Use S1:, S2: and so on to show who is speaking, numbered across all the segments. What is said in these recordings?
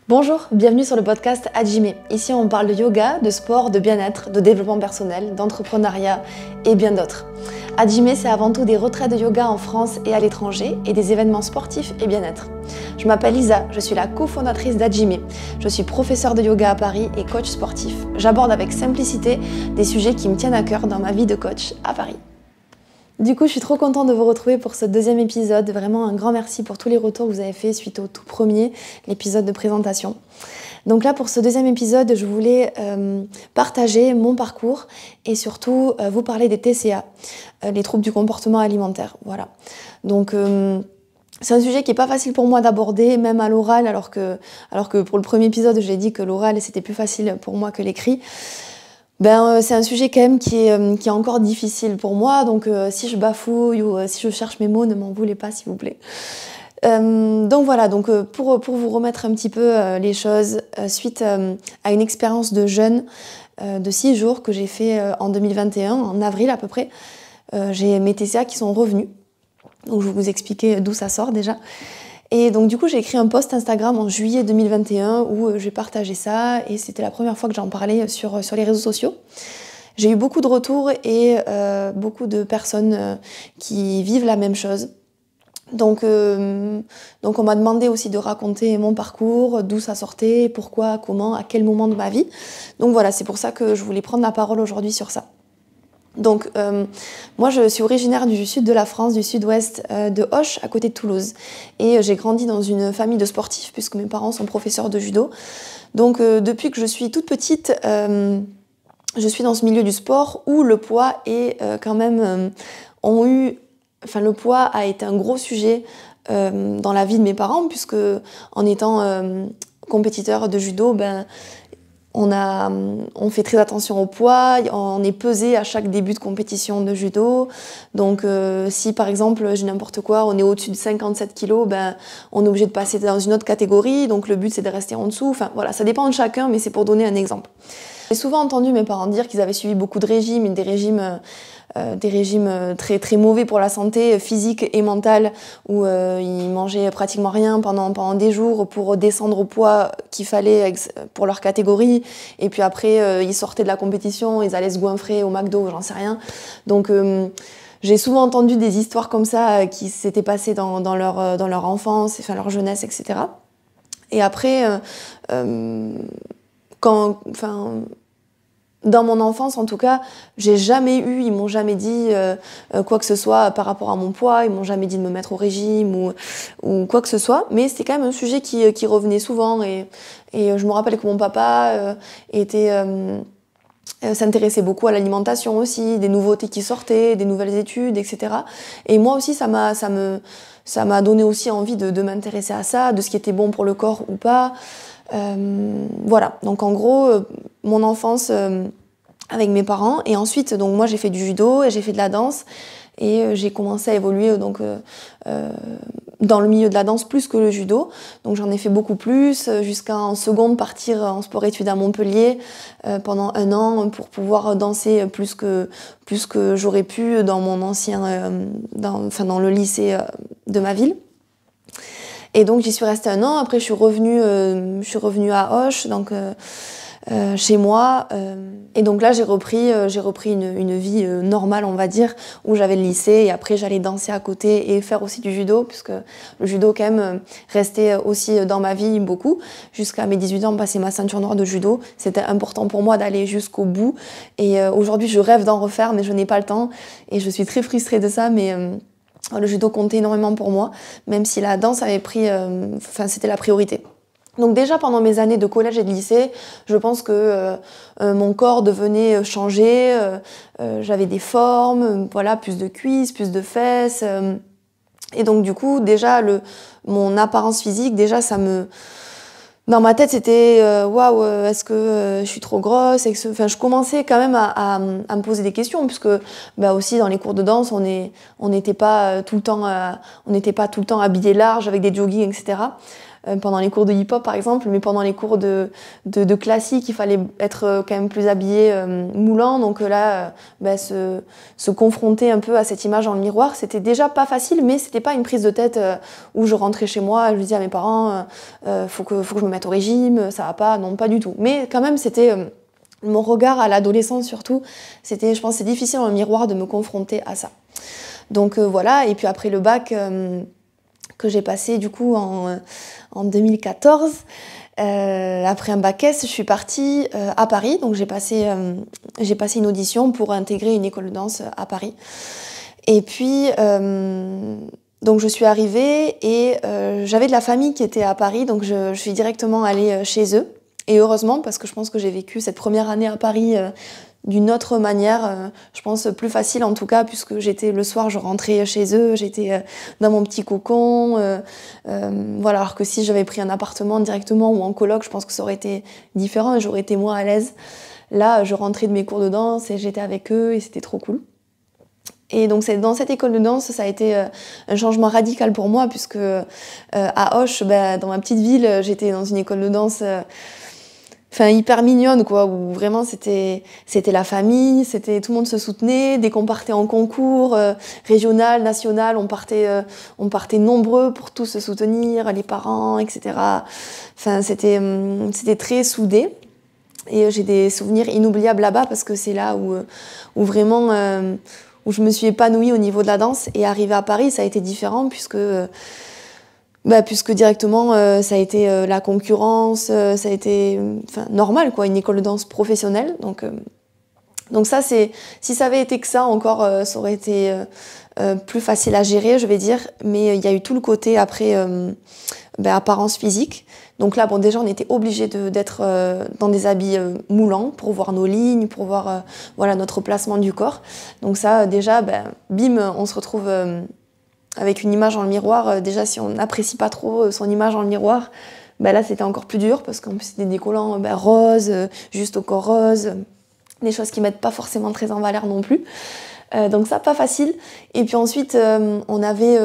S1: Bonjour, bienvenue sur le podcast Hajime. Ici on parle de yoga, de sport, de bien-être, de développement personnel, d'entrepreneuriat et bien d'autres. Hajime, c'est avant tout des retraites de yoga en France et à l'étranger et des événements sportifs et bien-être. Je m'appelle Lisa, je suis la cofondatrice d'Hajime. Je suis professeure de yoga à Paris et coach sportif. J'aborde avec simplicité des sujets qui me tiennent à cœur dans ma vie de coach à Paris. Du coup, je suis trop contente de vous retrouver pour ce deuxième épisode. Vraiment un grand merci pour tous les retours que vous avez faits suite au tout premier, l'épisode de présentation. Donc là, pour ce deuxième épisode, je voulais partager mon parcours et surtout vous parler des TCA, les troubles du comportement alimentaire. Voilà. Donc c'est un sujet qui n'est pas facile pour moi d'aborder, même à l'oral, alors que pour le premier épisode, j'ai dit que l'oral, c'était plus facile pour moi que l'écrit. C'est un sujet quand même qui est encore difficile pour moi, donc si je bafouille ou si je cherche mes mots, ne m'en voulez pas s'il vous plaît. Donc voilà, pour vous remettre un petit peu les choses, suite à une expérience de jeûne de 6 jours que j'ai fait en 2021, en avril à peu près, j'ai mes TCA qui sont revenus. Donc je vais vous expliquer d'où ça sort déjà. Et donc du coup j'ai écrit un post Instagram en juillet 2021 où j'ai partagé ça et c'était la première fois que j'en parlais sur les réseaux sociaux. J'ai eu beaucoup de retours et beaucoup de personnes qui vivent la même chose. Donc on m'a demandé aussi de raconter mon parcours, d'où ça sortait, pourquoi, comment, à quel moment de ma vie. Donc voilà, c'est pour ça que je voulais prendre la parole aujourd'hui sur ça. Donc moi je suis originaire du sud de la France, du sud-ouest de Auch, à côté de Toulouse. Et j'ai grandi dans une famille de sportifs puisque mes parents sont professeurs de judo. Donc depuis que je suis toute petite, je suis dans ce milieu du sport où le poids est quand même... le poids a été un gros sujet dans la vie de mes parents puisque en étant compétiteur de judo, on fait très attention au poids, on est pesé à chaque début de compétition de judo. Donc si par exemple, j'ai n'importe quoi, on est au-dessus de 57 kilos, on est obligé de passer dans une autre catégorie. Donc le but c'est de rester en dessous. Enfin voilà, ça dépend de chacun, mais c'est pour donner un exemple. J'ai souvent entendu mes parents dire qu'ils avaient suivi beaucoup de régimes, des régimes très, très mauvais pour la santé physique et mentale, où ils mangeaient pratiquement rien pendant des jours pour descendre au poids qu'il fallait pour leur catégorie. Et puis après, ils sortaient de la compétition, ils allaient se goinfrer au McDo, j'en sais rien. Donc j'ai souvent entendu des histoires comme ça qui s'étaient passées dans leur enfance, enfin leur jeunesse, etc. Et après, dans mon enfance, en tout cas, ils m'ont jamais dit quoi que ce soit par rapport à mon poids, ils m'ont jamais dit de me mettre au régime ou quoi que ce soit, mais c'était quand même un sujet qui revenait souvent et je me rappelle que mon papa s'intéressait beaucoup à l'alimentation aussi, des nouveautés qui sortaient, des nouvelles études, etc. Et moi aussi, ça m'a donné aussi envie de m'intéresser à ça, de ce qui était bon pour le corps ou pas. Voilà, donc en gros, mon enfance avec mes parents, et ensuite donc moi j'ai fait du judo et j'ai fait de la danse et j'ai commencé à évoluer dans le milieu de la danse plus que le judo, donc j'en ai fait beaucoup plus jusqu'à en seconde partir en sport-études à Montpellier pendant 1 an pour pouvoir danser plus que j'aurais pu dans mon dans le lycée de ma ville. Et donc j'y suis restée 1 an. Après je suis revenue à Auch, donc chez moi. Et donc là j'ai repris une vie normale, on va dire, où j'avais le lycée et après j'allais danser à côté et faire aussi du judo, puisque le judo quand même restait aussi dans ma vie beaucoup. Jusqu'à mes 18 ans, passer ma ceinture noire de judo, c'était important pour moi d'aller jusqu'au bout. Et aujourd'hui je rêve d'en refaire, mais je n'ai pas le temps. Et je suis très frustrée de ça, mais... le judo comptait énormément pour moi, même si la danse avait c'était la priorité. Donc déjà pendant mes années de collège et de lycée, je pense que mon corps devenait changé, j'avais des formes, voilà, plus de cuisses, plus de fesses. Et donc du coup, déjà mon apparence physique, déjà dans ma tête, c'était waouh, est-ce que je suis trop grosse? Je commençais quand même à me poser des questions, puisque aussi dans les cours de danse, on n'était pas tout le temps habillé large avec des joggings, etc. pendant les cours de hip-hop par exemple, mais pendant les cours de classique, il fallait être quand même plus habillé moulant. Donc là, se confronter un peu à cette image dans le miroir, c'était déjà pas facile, mais c'était pas une prise de tête où je rentrais chez moi, je disais à mes parents, faut que je me mette au régime, ça va pas, non pas du tout. Mais quand même, c'était mon regard à l'adolescence surtout, je pense que c'est difficile dans le miroir de me confronter à ça. Donc voilà, et puis après le bac que j'ai passé du coup en 2014, après un bac S, je suis partie à Paris, donc j'ai passé une audition pour intégrer une école de danse à Paris. Et puis donc je suis arrivée et j'avais de la famille qui était à Paris, donc je suis directement allée chez eux. Et heureusement, parce que je pense que j'ai vécu cette première année à Paris d'une autre manière, je pense plus facile en tout cas, puisque le soir, je rentrais chez eux, j'étais dans mon petit cocon. Voilà, alors que si j'avais pris un appartement directement ou en coloc, je pense que ça aurait été différent et j'aurais été moins à l'aise. Là, je rentrais de mes cours de danse et j'étais avec eux et c'était trop cool. Et donc dans cette école de danse, ça a été un changement radical pour moi, puisque à Auch, dans ma petite ville, j'étais dans une école de danse hyper mignonne, quoi, où vraiment c'était la famille, tout le monde se soutenait. Dès qu'on partait en concours régional, national, on partait nombreux pour tous se soutenir, les parents, etc. C'était très soudé. Et j'ai des souvenirs inoubliables là-bas, parce que c'est là où vraiment où je me suis épanouie au niveau de la danse. Et arrivée à Paris, ça a été différent, puisque directement ça a été la concurrence, ça a été normal, quoi, une école de danse professionnelle. Donc ça, si ça avait été que ça encore, ça aurait été plus facile à gérer, je vais dire. Mais il y a eu tout le côté après apparence physique. Donc là, déjà, on était obligés d'être dans des habits moulants pour voir nos lignes, pour voir notre placement du corps. Donc ça, déjà, bim, on se retrouve avec une image dans le miroir. Déjà, si on n'apprécie pas trop son image dans le miroir, là, c'était encore plus dur, parce qu'en plus, c'était des collants roses, juste au corps rose, des choses qui ne mettent pas forcément très en valeur non plus. Donc ça, pas facile. Et puis ensuite, on avait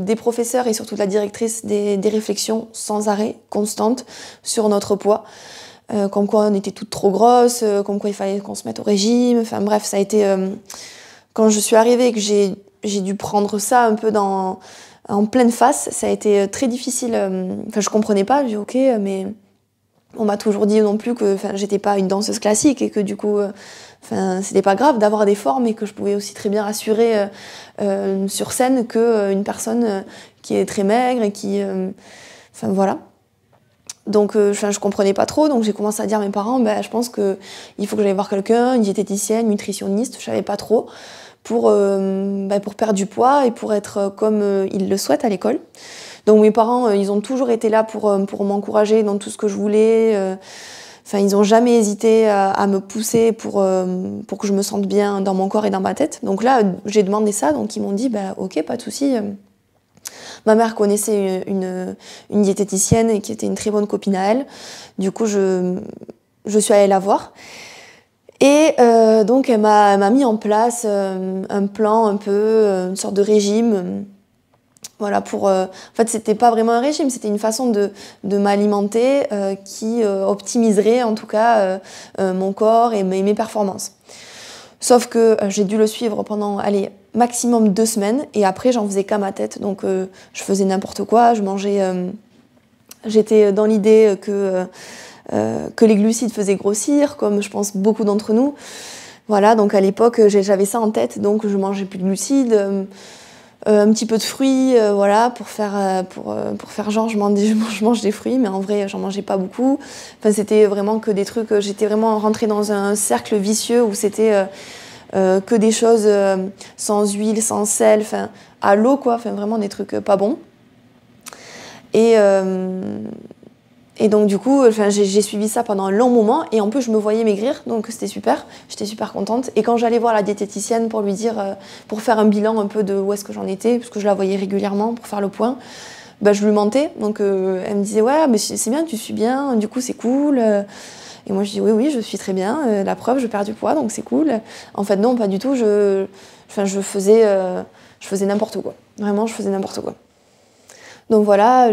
S1: des professeurs et surtout la directrice des réflexions sans arrêt, constantes, sur notre poids. Comme quoi on était toutes trop grosses, comme quoi il fallait qu'on se mette au régime. Enfin bref, ça a été... quand je suis arrivée et que j'ai dû prendre ça un peu en pleine face, ça a été très difficile. Je comprenais pas, j'ai dit ok, mais on m'a toujours dit non plus que j'étais pas une danseuse classique et que du coup... c'était pas grave d'avoir des formes et que je pouvais aussi très bien assurer sur scène qu'une personne qui est très maigre et qui... voilà. Donc je comprenais pas trop, donc j'ai commencé à dire à mes parents, je pense qu'il faut que j'aille voir quelqu'un, une diététicienne, nutritionniste, je savais pas trop, pour perdre du poids et pour être comme ils le souhaitent à l'école. Donc mes parents, ils ont toujours été là pour m'encourager dans tout ce que je voulais. Ils n'ont jamais hésité à me pousser pour que je me sente bien dans mon corps et dans ma tête. Donc là, j'ai demandé ça, donc ils m'ont dit ok, pas de souci. Ma mère connaissait une diététicienne et qui était une très bonne copine à elle. Du coup, je suis allée la voir. Et donc, elle m'a mis en place un plan un peu, une sorte de régime. Voilà, en fait, c'était pas vraiment un régime, c'était une façon de m'alimenter qui optimiserait en tout cas mon corps et mes performances. Sauf que j'ai dû le suivre pendant, maximum 2 semaines, et après j'en faisais qu'à ma tête, donc je faisais n'importe quoi, je mangeais... j'étais dans l'idée que les glucides faisaient grossir, comme je pense beaucoup d'entre nous. Voilà, donc à l'époque j'avais ça en tête, donc je mangeais plus de glucides, un petit peu de fruits, pour faire genre je mange des fruits, mais en vrai j'en mangeais pas beaucoup. C'était vraiment que des trucs, j'étais vraiment rentrée dans un cercle vicieux où c'était que des choses sans huile, sans sel, à l'eau, quoi, vraiment des trucs pas bons. Et donc du coup, j'ai suivi ça pendant un long moment, et en plus je me voyais maigrir, donc c'était super, j'étais super contente. Et quand j'allais voir la diététicienne pour lui dire, pour faire un bilan un peu de où est-ce que j'en étais, parce que je la voyais régulièrement pour faire le point, je lui mentais. Donc elle me disait ouais, mais c'est bien, tu suis bien, du coup c'est cool. Et moi je dis oui, je suis très bien, la preuve, je perds du poids, donc c'est cool. En fait non, pas du tout, je faisais n'importe quoi. Vraiment, je faisais n'importe quoi. Donc voilà,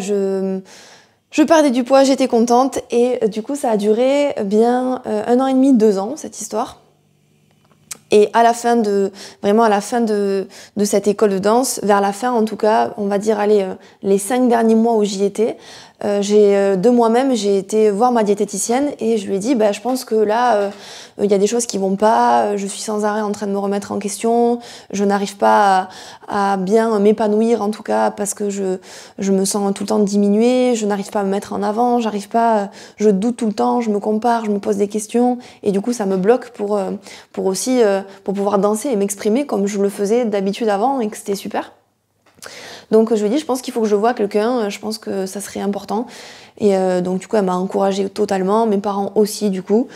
S1: Je perdais du poids, j'étais contente et du coup ça a duré bien 1 an et demi, 2 ans cette histoire. Et à la fin vraiment à la fin de cette école de danse, vers la fin en tout cas, on va dire allez, les 5 derniers mois où j'y étais, de moi-même, j'ai été voir ma diététicienne et je lui ai dit, je pense que là, il y a des choses qui vont pas, je suis sans arrêt en train de me remettre en question, je n'arrive pas à bien m'épanouir en tout cas parce que je me sens tout le temps diminuée, je n'arrive pas à me mettre en avant, je doute tout le temps, je me compare, je me pose des questions et du coup ça me bloque pour aussi pour pouvoir danser et m'exprimer comme je le faisais d'habitude avant et que c'était super. Donc je lui ai dit, je pense qu'il faut que je voie quelqu'un, je pense que ça serait important. Et donc du coup, elle m'a encouragée totalement, mes parents aussi du coup.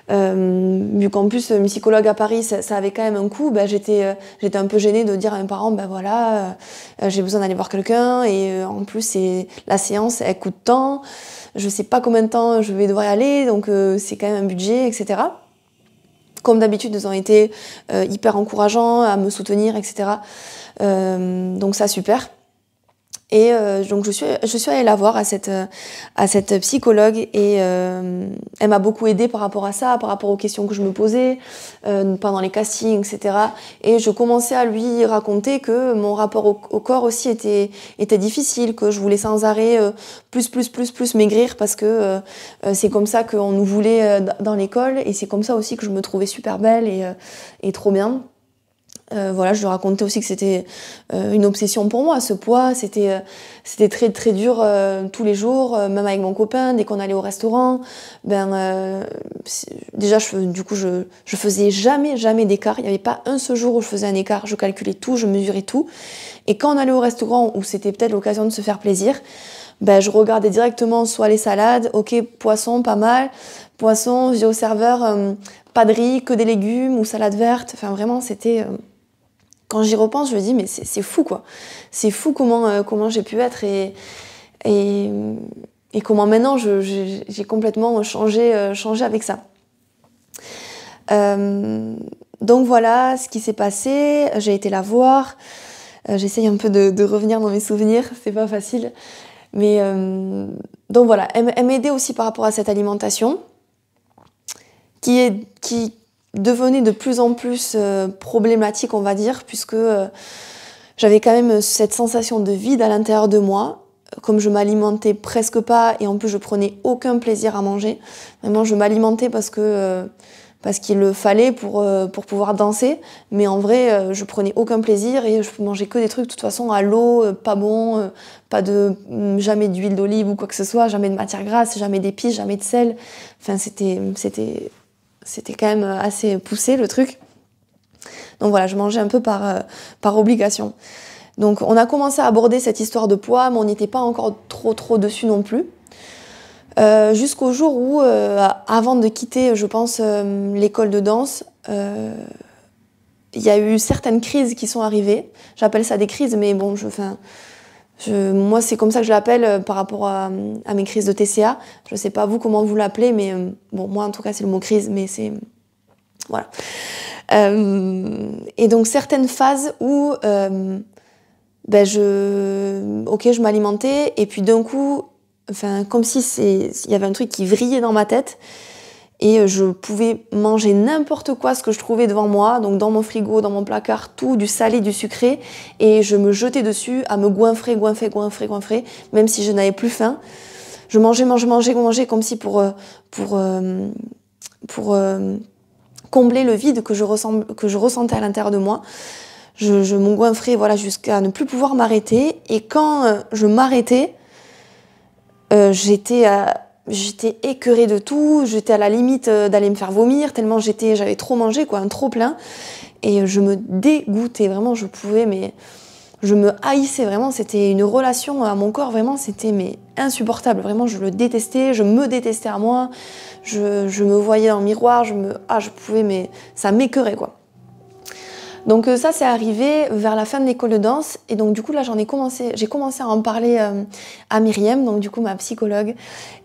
S1: Vu qu'en plus, une psychologue à Paris, ça avait quand même un coût, j'étais un peu gênée de dire à mes parents, voilà, j'ai besoin d'aller voir quelqu'un. Et en plus, la séance, elle coûte tant. Je sais pas combien de temps je vais devoir y aller, donc c'est quand même un budget, etc. Comme d'habitude, ils ont été hyper encourageants à me soutenir, etc. Donc ça, super. Et donc je suis allée la voir à cette psychologue et elle m'a beaucoup aidée par rapport à ça, par rapport aux questions que je me posais pendant les castings, etc. Et je commençais à lui raconter que mon rapport au corps aussi était difficile, que je voulais sans arrêt plus maigrir parce que c'est comme ça qu'on nous voulait dans l'école et c'est comme ça aussi que je me trouvais super belle et trop bien. Voilà, je lui racontais aussi que c'était une obsession pour moi, ce poids, c'était très très dur tous les jours, même avec mon copain, dès qu'on allait au restaurant, déjà je faisais jamais d'écart, il n'y avait pas un seul jour où je faisais un écart, je calculais tout, je mesurais tout, et quand on allait au restaurant où c'était peut-être l'occasion de se faire plaisir, je regardais directement soit les salades, ok, poisson, pas mal, poisson, je dis au serveur, pas de riz, que des légumes ou salade verte, enfin vraiment c'était... Quand j'y repense, je me dis, mais c'est fou, quoi. C'est fou comment j'ai pu être et comment maintenant j'ai complètement changé avec ça. Donc voilà ce qui s'est passé. J'ai été la voir. J'essaye un peu de revenir dans mes souvenirs. C'est pas facile. Mais donc voilà, elle m'aidait aussi par rapport à cette alimentation qui devenait de plus en plus problématique, on va dire, puisque j'avais quand même cette sensation de vide à l'intérieur de moi, comme je m'alimentais presque pas et en plus je prenais aucun plaisir à manger. Vraiment, je m'alimentais parce qu'il le fallait pour pouvoir danser, mais en vrai, je prenais aucun plaisir et je mangeais que des trucs de toute façon à l'eau, pas bon, jamais d'huile d'olive ou quoi que ce soit, jamais de matière grasse, jamais d'épices, jamais de sel. Enfin, c'était quand même assez poussé le truc. Donc voilà, je mangeais un peu par obligation. Donc on a commencé à aborder cette histoire de poids, mais on n'était pas encore trop dessus non plus. Jusqu'au jour où, avant de quitter, je pense, l'école de danse, il y a eu certaines crises qui sont arrivées. J'appelle ça des crises, mais bon, moi c'est comme ça que je l'appelle par rapport à mes crises de TCA. Je sais pas vous comment vous l'appelez, mais bon, moi en tout cas c'est le mot crise, mais c'est... Voilà. Et donc certaines phases où je m'alimentais et puis d'un coup, comme si il y avait un truc qui vrillait dans ma tête et je pouvais manger n'importe quoi, ce que je trouvais devant moi, donc dans mon frigo, dans mon placard, tout, du salé, du sucré, et je me jetais dessus à me goinfrer, même si je n'avais plus faim. Je mangeais comme si pour combler le vide que je ressentais à l'intérieur de moi. Je me goinfrais jusqu'à ne plus pouvoir m'arrêter. Et quand je m'arrêtais, j'étais écœurée de tout. J'étais à la limite d'aller me faire vomir tellement j'avais trop mangé, un trop plein. Et je me dégoûtais, vraiment, je me haïssais vraiment. C'était une relation à mon corps, vraiment, c'était insupportable. Vraiment, je le détestais, je me détestais à moi. Je me voyais dans le miroir, ça m'écœurait, quoi. Donc ça c'est arrivé vers la fin de l'école de danse et donc du coup là j'ai commencé à en parler à Myriam, donc du coup ma psychologue,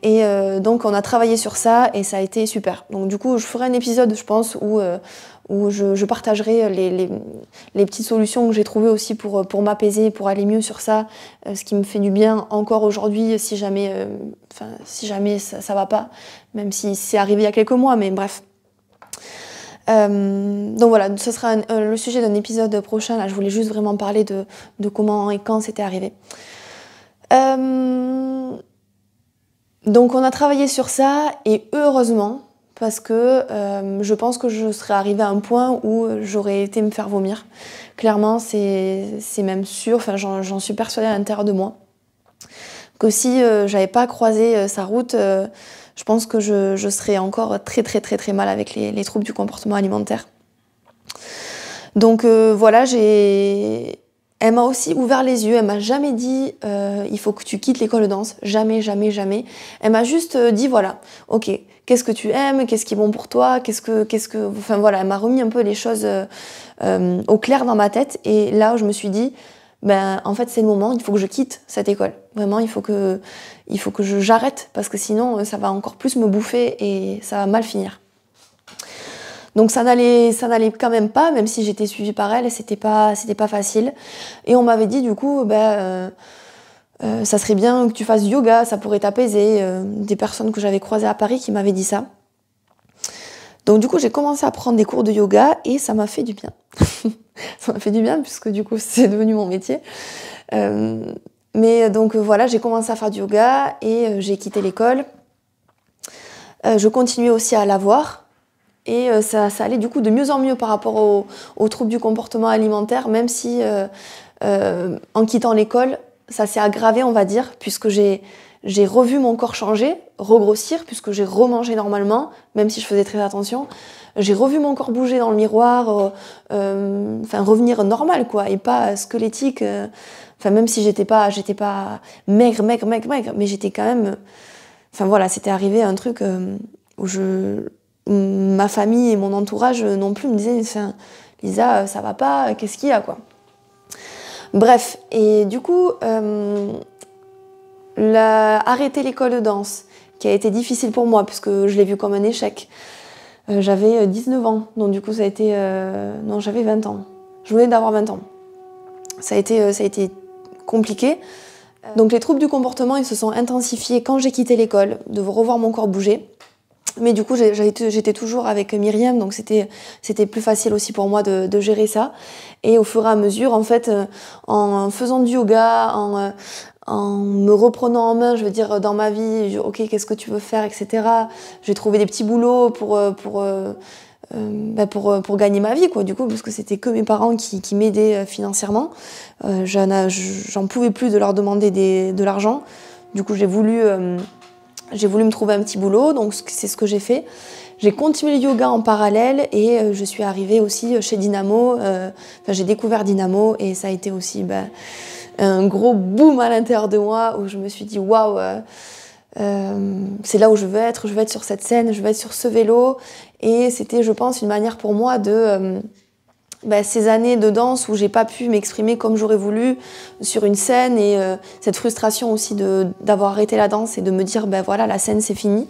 S1: et donc on a travaillé sur ça et ça a été super. Donc du coup je ferai un épisode je pense où je partagerai les petites solutions que j'ai trouvées aussi pour m'apaiser, pour aller mieux sur ça, ce qui me fait du bien encore aujourd'hui si jamais ça va pas, même si c'est arrivé il y a quelques mois, mais bref. Donc voilà, ce sera le sujet d'un épisode prochain. Là, je voulais juste vraiment parler de comment et quand c'était arrivé. Donc on a travaillé sur ça et heureusement, parce que je pense que je serais arrivée à un point où j'aurais été me faire vomir. Clairement, c'est même sûr, enfin, j'en suis persuadée à l'intérieur de moi, que si j'avais pas croisé sa route, je pense que je serais encore très très très très mal avec les troubles du comportement alimentaire. Donc voilà, elle m'a aussi ouvert les yeux, elle m'a jamais dit il faut que tu quittes l'école de danse, jamais, jamais, jamais. Elle m'a juste dit voilà, ok, qu'est-ce que tu aimes, qu'est-ce qui est bon pour toi, enfin voilà, elle m'a remis un peu les choses au clair dans ma tête et là je me suis dit ben en fait c'est le moment, il faut que je quitte cette école. Vraiment, il faut que j'arrête parce que sinon ça va encore plus me bouffer et ça va mal finir. Donc ça n'allait quand même pas, même si j'étais suivie par elle, c'était pas facile. Et on m'avait dit du coup, ça serait bien que tu fasses du yoga, ça pourrait t'apaiser. Des personnes que j'avais croisées à Paris qui m'avaient dit ça. Donc du coup j'ai commencé à prendre des cours de yoga et ça m'a fait du bien. Ça m'a fait du bien puisque du coup c'est devenu mon métier. Mais donc voilà, j'ai commencé à faire du yoga et j'ai quitté l'école. Je continuais aussi à l'avoir. Et ça allait du coup de mieux en mieux par rapport aux troubles du comportement alimentaire, même si en quittant l'école, ça s'est aggravé, on va dire, puisque j'ai revu mon corps changer, regrossir, puisque j'ai remangé normalement, même si je faisais très attention. J'ai revu mon corps bouger dans le miroir, revenir normal, quoi, et pas squelettique. Même si j'étais pas maigre, mais j'étais quand même... Enfin voilà, c'était arrivé un truc où ma famille et mon entourage non plus me disaient « Lisa, ça va pas, qu'est-ce qu'il y a, quoi ?» Bref, et du coup, arrêter l'école de danse, qui a été difficile pour moi, puisque je l'ai vu comme un échec. J'avais 19 ans, donc du coup ça a été... non, j'avais 20 ans. Je venais d'avoir 20 ans. Ça a été compliqué. Donc les troubles du comportement, ils se sont intensifiés quand j'ai quitté l'école, de revoir mon corps bouger. Mais du coup, j'étais toujours avec Myriam, donc c'était plus facile aussi pour moi de gérer ça. Et au fur et à mesure, en fait, en faisant du yoga, en me reprenant en main, je veux dire, dans ma vie, ok, qu'est-ce que tu veux faire, etc. J'ai trouvé des petits boulots pour gagner ma vie, quoi, du coup, parce que c'était que mes parents qui m'aidaient financièrement. J'en pouvais plus de leur demander de l'argent. Du coup, j'ai voulu me trouver un petit boulot, donc c'est ce que j'ai fait. J'ai continué le yoga en parallèle et je suis arrivée aussi chez Dynamo. J'ai découvert Dynamo et ça a été aussi un gros boom à l'intérieur de moi où je me suis dit waouh, c'est là où je veux être sur cette scène, je veux être sur ce vélo. Et c'était, je pense, une manière pour moi de... ces années de danse où j'ai pas pu m'exprimer comme j'aurais voulu sur une scène et cette frustration aussi d'avoir arrêté la danse et de me dire voilà, la scène c'est fini.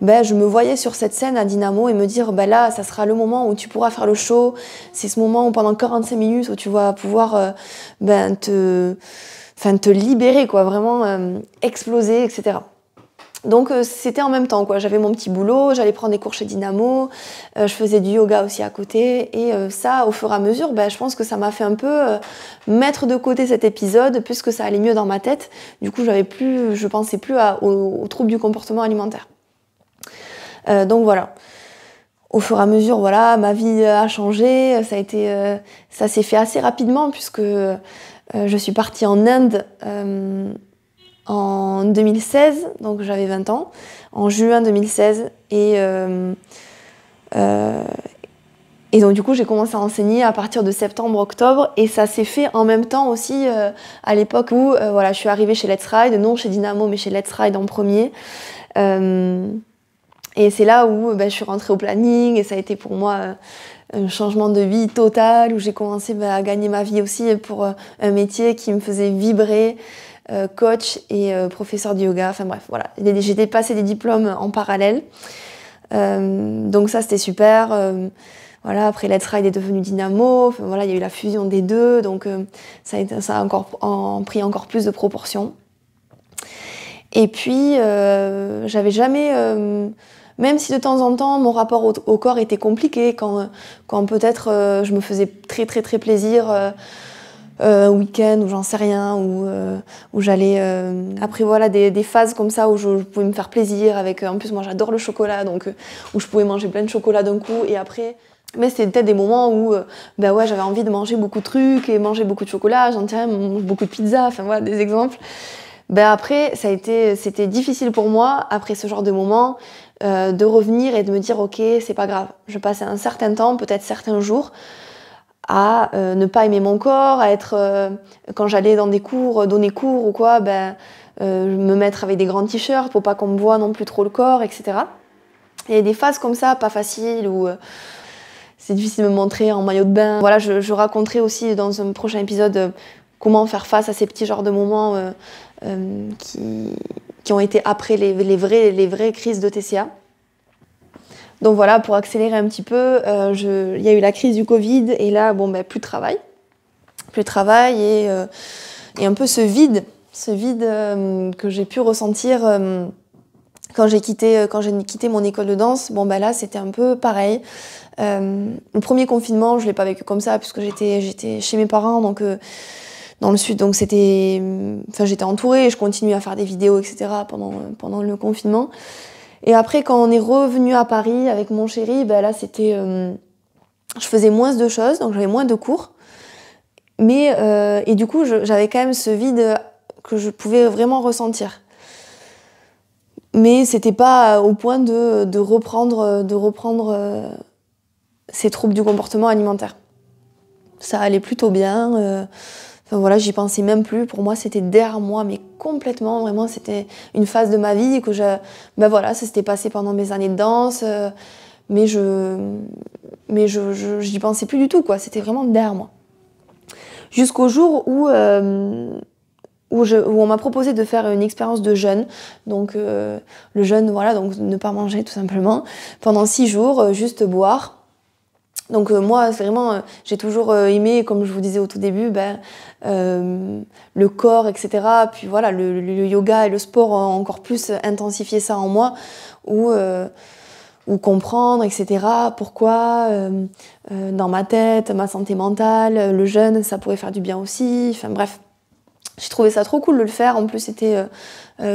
S1: Je me voyais sur cette scène à Dynamo et me dire là ça sera le moment où tu pourras faire le show, c'est ce moment où pendant 45 minutes où tu vas pouvoir te libérer, quoi, vraiment exploser, etc. Donc c'était en même temps, quoi. J'avais mon petit boulot, j'allais prendre des cours chez Dynamo, je faisais du yoga aussi à côté et ça, au fur et à mesure, je pense que ça m'a fait un peu mettre de côté cet épisode puisque ça allait mieux dans ma tête. Du coup, je pensais plus aux troubles du comportement alimentaire. Donc voilà. Au fur et à mesure, voilà, ma vie a changé. Ça s'est fait assez rapidement puisque je suis partie en Inde. En 2016, donc j'avais 20 ans, en juin 2016, et donc du coup j'ai commencé à enseigner à partir de septembre-octobre, et ça s'est fait en même temps aussi à l'époque où je suis arrivée chez Let's Ride, non chez Dynamo mais chez Let's Ride en premier. Et c'est là où je suis rentrée au planning et ça a été pour moi un changement de vie total, où j'ai commencé à gagner ma vie aussi pour un métier qui me faisait vibrer, coach et professeur de yoga. Enfin bref, voilà. J'ai passé des diplômes en parallèle. Donc ça, c'était super. Voilà, après Let's Ride est devenu Dynamo. Enfin, voilà, il y a eu la fusion des deux. Donc ça a pris encore plus de proportions. Et puis, j'avais jamais... même si de temps en temps, mon rapport au corps était compliqué, quand peut-être je me faisais très très très plaisir un week-end ou j'en sais rien, où j'allais... après voilà, des phases comme ça où je pouvais me faire plaisir avec... en plus, moi j'adore le chocolat, donc où je pouvais manger plein de chocolat d'un coup et après... Mais c'était peut-être des moments où j'avais envie de manger beaucoup de trucs et manger beaucoup de chocolat, j'en sais rien, beaucoup de pizza, enfin voilà, des exemples. Après, c'était difficile pour moi, après ce genre de moment, de revenir et de me dire ok, c'est pas grave. Je passais un certain temps, peut-être certains jours, à ne pas aimer mon corps, à être quand j'allais dans des cours, donner cours ou quoi, me mettre avec des grands t-shirts pour pas qu'on me voie non plus trop le corps, etc. Et des phases comme ça, pas faciles, où c'est difficile de me montrer en maillot de bain. Voilà, je raconterai aussi dans un prochain épisode comment faire face à ces petits genres de moments qui ont été après les vraies crises de TCA. Donc voilà, pour accélérer un petit peu, il y a eu la crise du Covid et là, plus de travail. Plus de travail et un peu ce vide que j'ai pu ressentir quand j'ai quitté mon école de danse. Là, c'était un peu pareil. Le premier confinement, je l'ai pas vécu comme ça puisque j'étais chez mes parents, donc dans le sud, donc j'étais entourée et je continuais à faire des vidéos, etc. pendant le confinement. Et après, quand on est revenu à Paris avec mon chéri, là, c'était... je faisais moins de choses, donc j'avais moins de cours. Mais, et du coup, j'avais quand même ce vide que je pouvais vraiment ressentir. Mais c'était pas au point de reprendre ces troubles du comportement alimentaire. Ça allait plutôt bien. Voilà, j'y pensais même plus. Pour moi, c'était derrière moi, mais complètement. Vraiment, c'était une phase de ma vie que ça s'était passé pendant mes années de danse. Mais j'y pensais plus du tout, quoi. C'était vraiment derrière moi. Jusqu'au jour où on m'a proposé de faire une expérience de jeûne. Donc, le jeûne, voilà, donc ne pas manger tout simplement. Pendant 6 jours, juste boire. Donc moi, c'est vraiment, j'ai toujours aimé, comme je vous disais au tout début, le corps, etc. Puis voilà, le yoga et le sport ont encore plus intensifié ça en moi, ou comprendre, etc. Pourquoi, dans ma tête, ma santé mentale, le jeûne, ça pourrait faire du bien aussi. Enfin bref, j'ai trouvé ça trop cool de le faire. En plus, c'était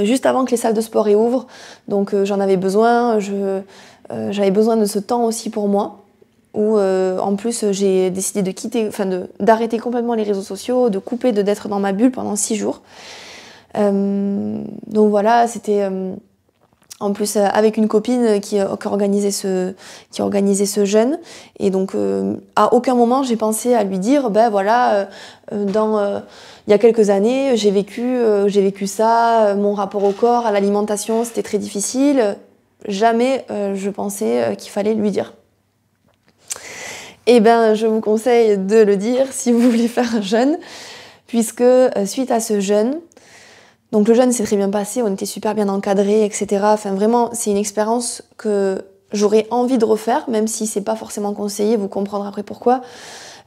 S1: juste avant que les salles de sport réouvrent, donc j'en avais besoin. J'avais besoin de ce temps aussi pour moi. Où en plus j'ai décidé d'arrêter complètement les réseaux sociaux, de couper, d'être dans ma bulle pendant 6 jours. Donc voilà, c'était en plus avec une copine qui organisait ce jeûne. Et donc à aucun moment j'ai pensé à lui dire il y a quelques années j'ai vécu ça, mon rapport au corps, à l'alimentation, c'était très difficile. Jamais je pensais qu'il fallait lui dire. Je vous conseille de le dire si vous voulez faire un jeûne, puisque suite à ce jeûne, donc le jeûne s'est très bien passé, on était super bien encadrés, etc. Enfin vraiment, c'est une expérience que j'aurais envie de refaire, même si c'est pas forcément conseillé, vous comprendrez après pourquoi.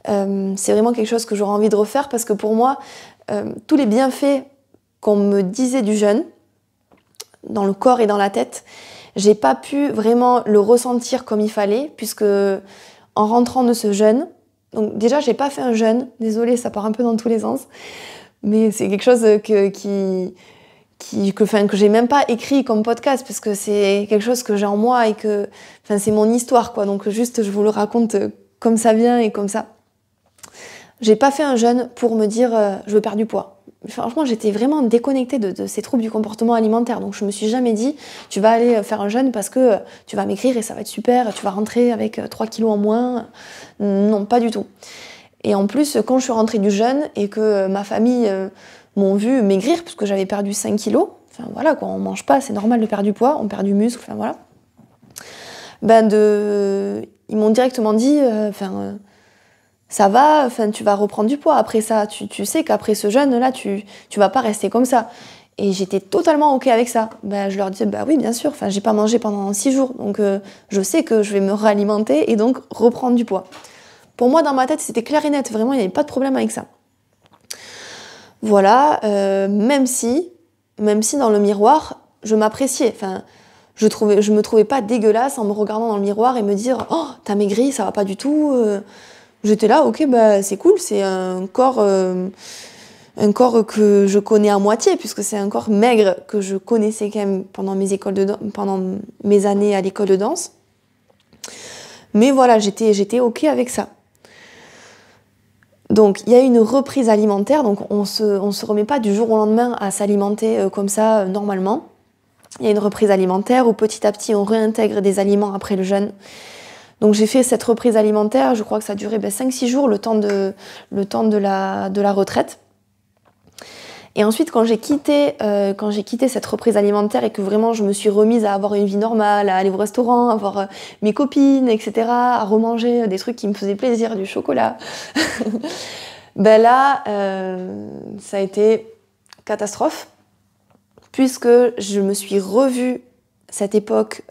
S1: C'est vraiment quelque chose que j'aurais envie de refaire, parce que pour moi, tous les bienfaits qu'on me disait du jeûne, dans le corps et dans la tête, j'ai pas pu vraiment le ressentir comme il fallait, puisque en rentrant de ce jeûne, donc déjà j'ai pas fait un jeûne, désolée, ça part un peu dans tous les sens, mais c'est quelque chose que j'ai même pas écrit comme podcast, parce que c'est quelque chose que j'ai en moi et que c'est mon histoire, quoi. Donc juste je vous le raconte comme ça vient et comme ça. J'ai pas fait un jeûne pour me dire je veux perdre du poids. Franchement, j'étais vraiment déconnectée de ces troubles du comportement alimentaire. Donc je me suis jamais dit tu vas aller faire un jeûne parce que tu vas maigrir et ça va être super, tu vas rentrer avec 3 kilos en moins. Non, pas du tout. Et en plus, quand je suis rentrée du jeûne et que ma famille m'ont vu maigrir, parce que j'avais perdu 5 kilos, enfin voilà quoi, on mange pas, c'est normal de perdre du poids, on perd du muscle, enfin voilà. Ils m'ont directement dit, ça va, tu vas reprendre du poids. Après ça, tu sais qu'après ce jeûne-là, tu vas pas rester comme ça. Et j'étais totalement OK avec ça. Je leur disais, oui, bien sûr, j'ai pas mangé pendant 6 jours, donc je sais que je vais me réalimenter et donc reprendre du poids. Pour moi, dans ma tête, c'était clair et net, vraiment, il n'y avait pas de problème avec ça. Voilà, même si dans le miroir, je m'appréciais, je me trouvais pas dégueulasse en me regardant dans le miroir et me dire « Oh, t'as maigri, ça va pas du tout ». J'étais là, ok, c'est cool, c'est un corps que je connais à moitié, puisque c'est un corps maigre que je connaissais quand même pendant mes années à l'école de danse. Mais voilà, j'étais ok avec ça. Donc il y a une reprise alimentaire, donc on se remet pas du jour au lendemain à s'alimenter comme ça normalement. Il y a une reprise alimentaire où petit à petit on réintègre des aliments après le jeûne. Donc j'ai fait cette reprise alimentaire, je crois que ça a duré 5-6 jours, le temps de la retraite. Et ensuite, quand j'ai quitté cette reprise alimentaire et que vraiment je me suis remise à avoir une vie normale, à aller au restaurant, à voir mes copines, etc., à remanger des trucs qui me faisaient plaisir, du chocolat, là, ça a été catastrophe, puisque je me suis revue cette époque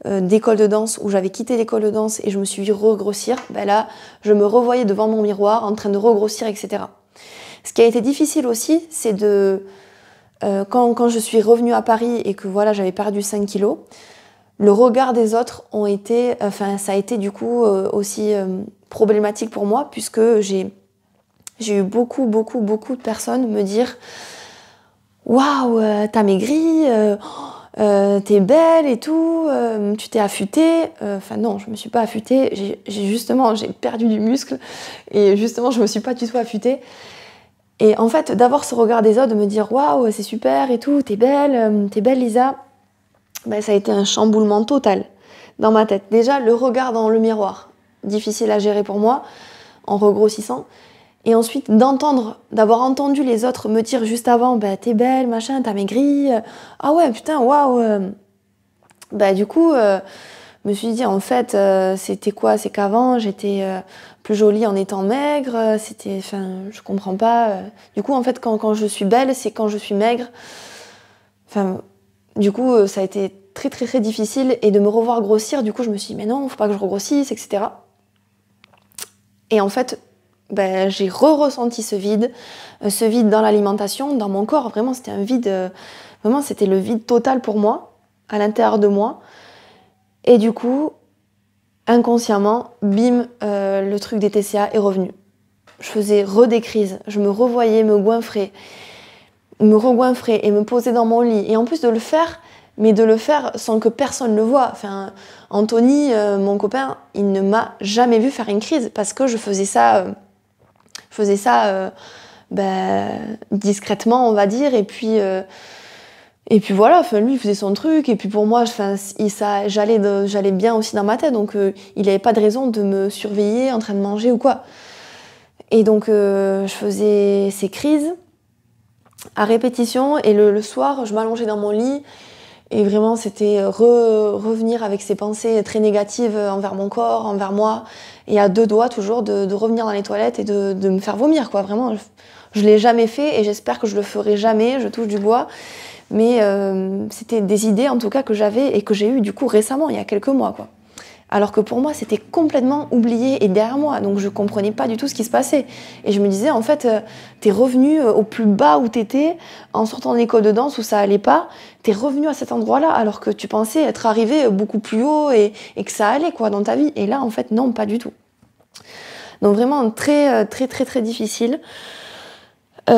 S1: d'école de danse où j'avais quitté l'école de danse et je me suis vue regrossir. Là, je me revoyais devant mon miroir en train de regrossir, etc. Ce qui a été difficile aussi, c'est quand je suis revenue à Paris et que voilà, j'avais perdu 5 kilos, le regard des autres ça a été du coup aussi problématique pour moi, puisque j'ai eu beaucoup de personnes me dire « Waouh, t'as maigri, t'es belle et tout, tu t'es affûtée ». Non, je me suis pas affûtée, j'ai perdu du muscle et justement je me suis pas du tout affûtée. Et en fait, d'avoir ce regard des autres, de me dire « Waouh, c'est super et tout, t'es belle Lisa », ça a été un chamboulement total dans ma tête. Déjà, le regard dans le miroir, difficile à gérer pour moi, en regrossissant. Et ensuite, d'avoir entendu les autres me dire juste avant « T'es belle, machin, t'as maigri, ah ouais, putain, waouh ». Du coup, je me suis dit, en fait, c'était quoi? C'est qu'avant, j'étais plus jolie en étant maigre, je comprends pas. Du coup, en fait, quand je suis belle, c'est quand je suis maigre. Du coup, ça a été très, très, très difficile. Et de me revoir grossir, du coup, je me suis dit, mais non, faut pas que je regrossisse, etc. Et en fait, j'ai ressenti ce vide dans l'alimentation, dans mon corps. Vraiment, c'était un vide, vraiment, c'était le vide total pour moi, à l'intérieur de moi. Et du coup, inconsciemment, bim, le truc des TCA est revenu. Je faisais des crises, je me revoyais me goinfrer et me poser dans mon lit. Et en plus de le faire, mais de le faire sans que personne le voie. Anthony, mon copain, il ne m'a jamais vu faire une crise parce que je faisais ça discrètement, on va dire, et puis voilà, lui il faisait son truc, et puis pour moi, j'allais bien aussi dans ma tête, donc il n'avait pas de raison de me surveiller en train de manger ou quoi. Et donc je faisais ces crises à répétition, et le soir, je m'allongeais dans mon lit, et vraiment c'était revenir avec ces pensées très négatives envers mon corps, envers moi, et à deux doigts toujours de revenir dans les toilettes et de me faire vomir, quoi. Vraiment, je l'ai jamais fait, et j'espère que je le ferai jamais, je touche du bois. Mais c'était des idées en tout cas que j'avais et que j'ai eues du coup récemment, il y a quelques mois, quoi. Alors que pour moi, c'était complètement oublié et derrière moi, donc je comprenais pas du tout ce qui se passait. Et je me disais, en fait, t'es revenu au plus bas où t'étais, en sortant de l'école de danse où ça allait pas, t'es revenu à cet endroit-là, alors que tu pensais être arrivé beaucoup plus haut et que ça allait, quoi, dans ta vie. Et là, en fait, non, pas du tout. Donc vraiment très, très, très, très difficile.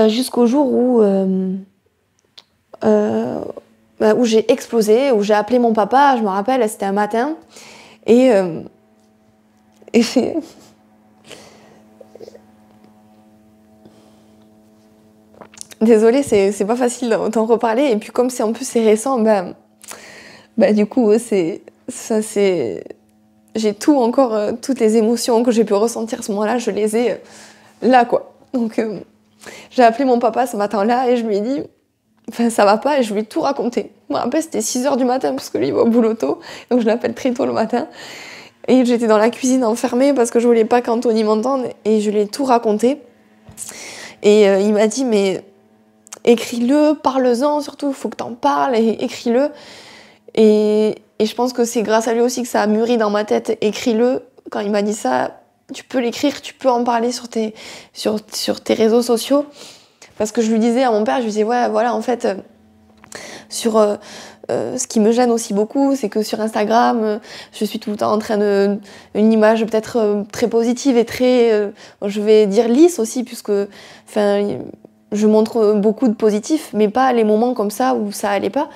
S1: Jusqu'au jour où j'ai explosé, où j'ai appelé mon papa, je me rappelle, c'était un matin, et c'est... Désolée, c'est pas facile d'en reparler, et puis comme en plus c'est récent, du coup, j'ai tout encore, toutes les émotions que j'ai pu ressentir à ce moment-là, je les ai là, quoi. Donc j'ai appelé mon papa ce matin-là, et je lui ai dit... enfin ça va pas, et je lui ai tout raconté. Je me rappelle, c'était 6h du matin, parce que lui il va au boulot tôt, donc je l'appelle très tôt le matin. Et j'étais dans la cuisine enfermée parce que je voulais pas qu'Anthony m'entende, et je lui ai tout raconté. Et il m'a dit, mais écris-le, parle-en surtout, il faut que t'en parles, et écris-le. Et je pense que c'est grâce à lui aussi que ça a mûri dans ma tête, écris-le. Quand il m'a dit ça, tu peux l'écrire, tu peux en parler sur tes réseaux sociaux. Parce que je lui disais à mon père, je lui disais, ouais, voilà, en fait, ce qui me gêne aussi beaucoup, c'est que sur Instagram, je suis tout le temps en train de... Une image peut-être très positive et très, je vais dire lisse aussi, puisque je montre beaucoup de positif, mais pas les moments comme ça où ça allait pas.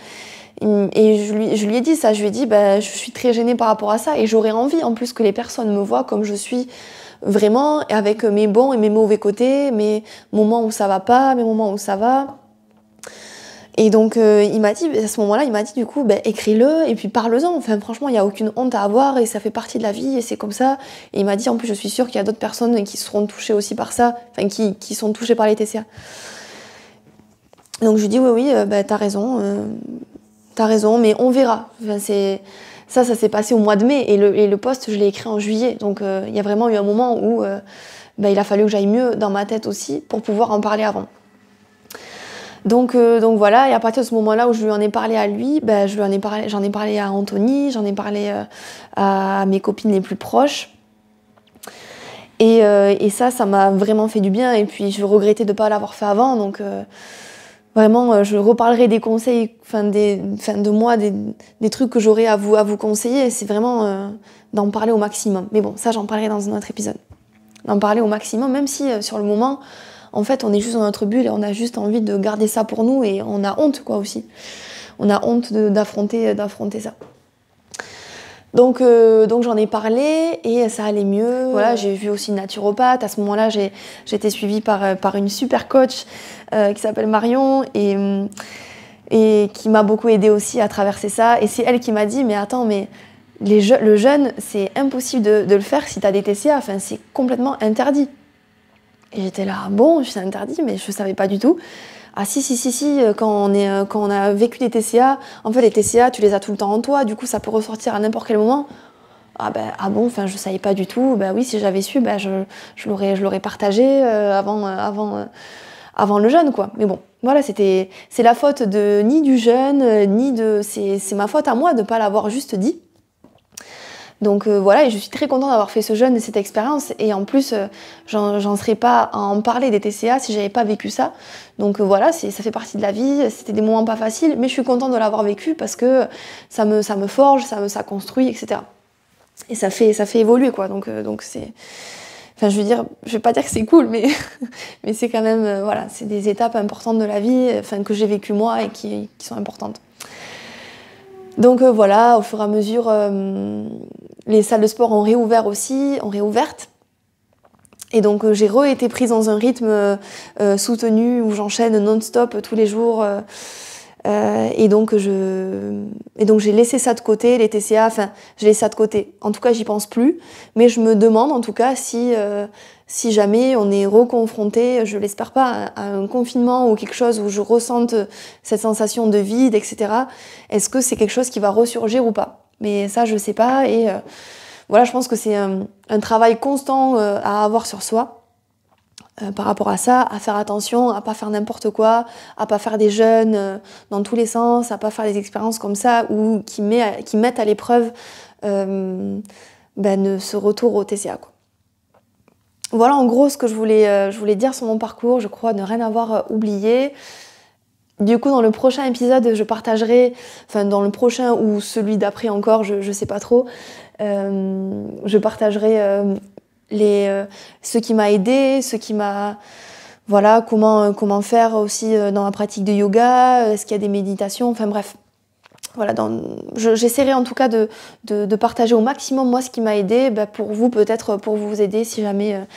S1: Et je lui ai dit ça, je lui ai dit, je suis très gênée par rapport à ça, et j'aurais envie en plus que les personnes me voient comme je suis vraiment, avec mes bons et mes mauvais côtés, mes moments où ça va pas, mes moments où ça va. Et donc il m'a dit, à ce moment-là, il m'a dit du coup, écris-le et puis parle-en. Enfin franchement, il n'y a aucune honte à avoir, et ça fait partie de la vie et c'est comme ça. Et il m'a dit, en plus je suis sûre qu'il y a d'autres personnes qui seront touchées aussi par ça, enfin qui sont touchées par les TCA. Donc je lui dis, oui, t'as raison, mais on verra. Enfin, ça s'est passé au mois de mai, et le post, je l'ai écrit en juillet. Donc il y a vraiment eu un moment où il a fallu que j'aille mieux dans ma tête aussi pour pouvoir en parler avant. Donc voilà, et à partir de ce moment-là où je lui en ai parlé à lui, j'en ai parlé à Anthony, j'en ai parlé à mes copines les plus proches. Et ça m'a vraiment fait du bien, et puis je regrettais de ne pas l'avoir fait avant, donc vraiment je reparlerai des conseils, de moi, des trucs que j'aurais à vous conseiller, c'est vraiment d'en parler au maximum. Mais bon, ça j'en parlerai dans un autre épisode. D'en parler au maximum, même si sur le moment... En fait, on est juste dans notre bulle et on a juste envie de garder ça pour nous, et on a honte, quoi, aussi. On a honte d'affronter ça. Donc j'en ai parlé et ça allait mieux. Voilà, j'ai vu aussi une naturopathe. À ce moment-là, j'ai été suivie par une super coach qui s'appelle Marion, et qui m'a beaucoup aidée aussi à traverser ça. Et c'est elle qui m'a dit, mais attends, mais le jeûne, c'est impossible de le faire si t'as des TCA. Enfin, c'est complètement interdit. Et j'étais là, bon, c'est interdit, mais je savais pas du tout. Ah si, quand on a vécu des TCA, en fait les TCA, tu les as tout le temps en toi, du coup ça peut ressortir à n'importe quel moment. Ah bon, enfin je savais pas du tout. Oui, si j'avais su, je l'aurais partagé avant le jeûne, quoi. Mais bon, voilà, c'est la faute ni du jeûne, c'est ma faute à moi de pas l'avoir juste dit. Donc voilà, et je suis très contente d'avoir fait ce jeûne et cette expérience, et en plus j'en serais pas à en parler des TCA si j'avais pas vécu ça. Donc voilà, ça fait partie de la vie, c'était des moments pas faciles, mais je suis contente de l'avoir vécu parce que ça me forge, ça construit, etc. Et ça fait évoluer, quoi. Donc c'est... Enfin, je veux dire, je vais pas dire que c'est cool, mais c'est quand même, voilà, c'est des étapes importantes de la vie, que j'ai vécues moi et qui sont importantes. Donc voilà, au fur et à mesure, les salles de sport ont réouvertes. Et donc j'ai été prise dans un rythme soutenu où j'enchaîne non-stop tous les jours. Et donc j'ai laissé ça de côté, les TCA, j'ai laissé ça de côté. En tout cas, j'y pense plus. Mais je me demande en tout cas si jamais on est reconfronté, je l'espère pas, à un confinement ou quelque chose où je ressente cette sensation de vide, etc. Est-ce que c'est quelque chose qui va ressurgir ou pas? Mais ça, je sais pas. Et voilà, je pense que c'est un travail constant à avoir sur soi. Par rapport à ça, à faire attention, à pas faire n'importe quoi, à pas faire des jeûnes dans tous les sens, à pas faire des expériences comme ça ou qui mettent à l'épreuve ce retour au TCA, quoi. Voilà en gros ce que je voulais dire sur mon parcours, je crois ne rien avoir oublié. Du coup, dans le prochain épisode, je partagerai, dans le prochain ou celui d'après encore, je sais pas trop, je partagerai ce qui m'a aidé, ce qui m'a... Voilà, comment faire aussi dans ma pratique de yoga, est-ce qu'il y a des méditations, enfin bref. Voilà, j'essaierai en tout cas de partager au maximum moi ce qui m'a aidé, pour vous peut-être, pour vous aider si jamais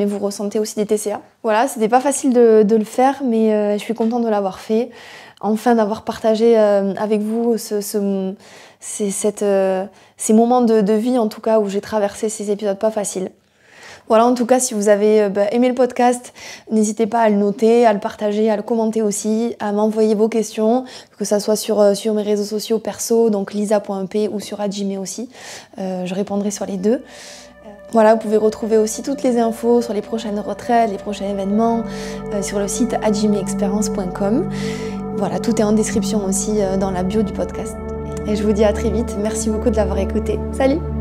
S1: vous ressentez aussi des TCA. Voilà, c'était pas facile de le faire, mais je suis contente de l'avoir fait. Enfin d'avoir partagé avec vous ces moments de vie en tout cas où j'ai traversé ces épisodes pas faciles. Voilà, en tout cas, si vous avez aimé le podcast, n'hésitez pas à le noter, à le partager, à le commenter aussi, à m'envoyer vos questions, que ça soit sur mes réseaux sociaux perso, donc lisa.ep ou sur Hajime aussi. Je répondrai sur les deux. Voilà, vous pouvez retrouver aussi toutes les infos sur les prochaines retraites, les prochains événements, sur le site hajimeexperience.com. Voilà, tout est en description aussi dans la bio du podcast. Et je vous dis à très vite. Merci beaucoup de l'avoir écouté. Salut!